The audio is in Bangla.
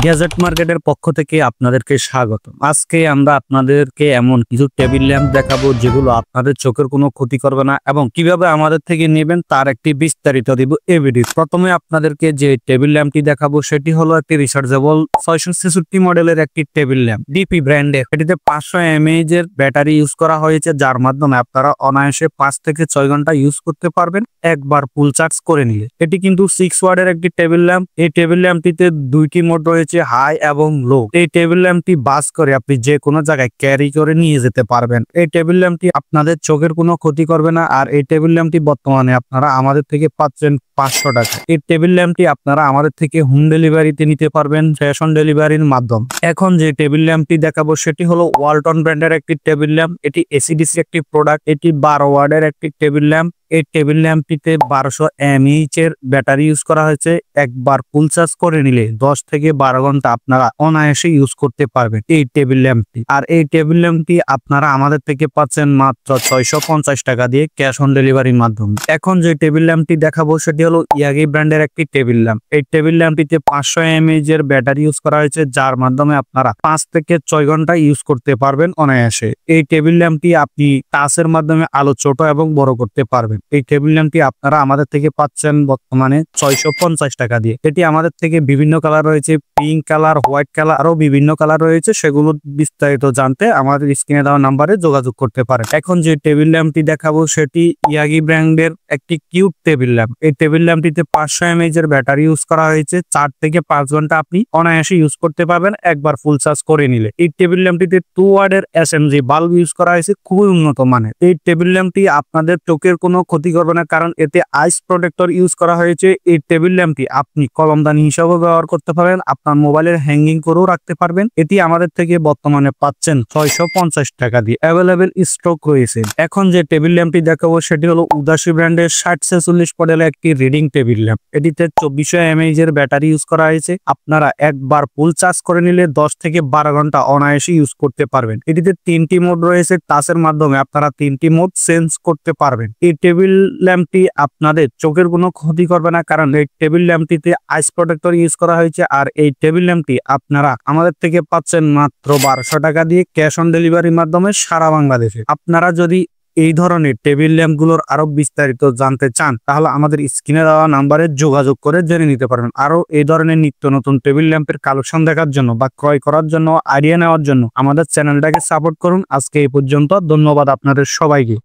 গ্যাজেট মার্কেটের পক্ষ থেকে আপনাদেরকে স্বাগত। আজকে আমরা আপনাদেরকে এমন কিছু টেবিল ল্যাম্প দেখাবো যেগুলো আপনাদের চোখের কোনো ক্ষতি করবে না এবং কিভাবে আমাদের থেকে নেবেন তার একটি বিস্তারিত দিব এই ভিডিও। প্রথমে আপনাদেরকে যে টেবিল ল্যাম্পটি দেখাবো সেটি হলো একটি রিচার্জেবল 666 মডেলের একটি টেবিল ল্যাম্প, ডিপি ব্র্যান্ডের। এটিতে 500 mAh এর ব্যাটারি ইউজ করা হয়েছে, যার মাধ্যমে আপনারা অনায়াসে 5 থেকে 6 ঘন্টা ইউজ করতে পারবেন একবার ফুল চার্জ করে নিলে। এটি কিন্তু 6 ওয়াটের একটি টেবিল ল্যাম্প। এই টেবিল ল্যাম্পটিতে দুইটি মোড রয়েছে, হাই এবং লো। এই টেবিল ল্যাম্পটি বাস করে আপনি যে কোনো জায়গায় ক্যারি করে নিয়ে যেতে পারবেন। এই টেবিল ল্যাম্পটি আপনাদের চোখের কোনো ক্ষতি করবে না। আর এই টেবিল ল্যাম্পটি বর্তমানে আপনারা আমাদের থেকে পাচ্ছেন 500 টাকা। এই টেবিল ল্যাম্পটি আপনারা আমাদের থেকে হোম ডেলিভারিতে নিতে পারবেন ক্যাশ অন ডেলিভারির মাধ্যমে। এখন যে টেবিল ল্যাম্পটি দেখাবো সেটি হলো ওয়ালটন ব্র্যান্ডের একটি টেবিল ল্যাম্প। এটি এসিডিসি একটি প্রোডাক্ট। এটি 12 ওয়াটের একটি টেবিল ল্যাম্প। এই টেবিল ল্যাম্পটিতে 1200 mAh এর ব্যাটারি ইউজ করা হয়েছে। একবার ফুল চার্জ করে নিলে 10 থেকে 12 ঘন্টা আপনারা অনায়াসে ইউজ করতে পারবেন এই টেবিল ল্যাম্পটি। আর এই টেবিল ল্যাম্পটি আপনারা আমাদের থেকে পাচ্ছেন মাত্র 650 টাকা দিয়ে ক্যাশ অন ডেলিভারির মাধ্যমে। এখন যে টেবিল ল্যাম্পটি দেখাবো সেটি হলো ইয়াগি ব্র্যান্ডের একটি টেবিল ল্যাম্প। এই টেবিল ল্যাম্পটিতে 500 mAh এর ব্যাটারি ইউজ করা হয়েছে, যার মাধ্যমে আপনারা 5 থেকে 6 ঘন্টা ইউজ করতে পারবেন অনায়াসে। এই টেবিল ল্যাম্পটি আপনি টাচের মাধ্যমে আলো ছোট এবং বড় করতে পারবেন। এই টেবিল ল্যাম্পটি আপনারা আমাদের থেকে পাচ্ছেন বর্তমানে 650 টাকা দিয়ে। এটি আমাদের থেকে বিভিন্ন কালার রয়েছে, পিঙ্ক কালার, হোয়াইট কালার, আরো বিভিন্ন কালার রয়েছে। সেগুলো বিস্তারিত জানতে আমাদের স্ক্রিনে দেওয়া নাম্বারে যোগাযোগ করতে পারেন। এখন যে টেবিল ল্যাম্পটি দেখাবো সেটি ইয়াগি ব্র্যান্ডের একটি কিউব টেবিল ল্যাম্প। এই টেবিল ল্যাম্পটিতে 500 mAh এর ব্যাটারি ইউজ করা হয়েছে। 4 থেকে 5 ঘন্টা আপনি অনায়াসে ইউজ করতে পারবেন একবার ফুল চার্জ করে নিলে। এই টেবিল ল্যাম্পটিতে 2 ওয়াটের SMG বাল্ব ইউজ করা হয়েছে, খুবই উন্নত মানের। এই টেবিল ল্যাম্পটি আপনাদের চোখের কোনো ক্ষতি করবে না, কারণ এতে আইস প্রোটেক্টর ইউজ করা হয়েছে। এই টেবিল ল্যাম্পটি আপনি কলমদানি হিসাবে ব্যবহার করতে পারবেন, আপনার মোবাইলের হ্যাঙ্গিং করেও রাখতে পারবেন। এটি আমাদের থেকে বর্তমানে পাচ্ছেন 650 টাকা দিয়ে। অ্যাভেলেবেল স্টক রয়েছে। এখন যে টেবিল ল্যাম্পটি দেখাবো সেটি হলো উদাসী ব্র্যান্ডের 6046 মডেলের একটি রিডিং টেবিল ল্যাম্প। এটিতে 2400 mAh এর ব্যাটারি ইউজ করা হয়েছে। আপনারা একবার ফুল চার্জ করে নিলে 10 থেকে 12 ঘন্টা অনায়াসে ইউজ করতে পারবেন। এটিতে 3টি মোড রয়েছে, টাচের মাধ্যমে আপনারা 3টি মোড চেঞ্জ করতে পারবেন। এই টেবিল ল্যাম্পটি আপনাদের চোখের কোনো ক্ষতি করবে না, কারণ এই টেবিল ল্যাম্পটিতে আইস প্রোটেক্টর ইউজ করা হয়েছে। আর এই টেবিল ল্যাম্পটি আপনারা আমাদের থেকে পাচ্ছেন মাত্র 1200 টাকা দিয়ে ক্যাশ অন ডেলিভারির মাধ্যমে সারা বাংলাদেশে। আপনারা যদি এই ধরনের টেবিল ল্যাম্পগুলোর আরো বিস্তারিত জানতে চান তাহলে আমাদের স্ক্রিনে দেওয়া নাম্বারে যোগাযোগ করে জেনে নিতে পারবেন। আরো এই ধরনের নিত্য নতুন টেবিল ল্যাম্পের কালেকশন দেখার জন্য বা ক্রয় করার জন্য, আইডিয়া নেওয়ার জন্য আমাদের চ্যানেলটাকে সাপোর্ট করুন। আজকে এই পর্যন্ত, ধন্যবাদ আপনাদের সবাইকে।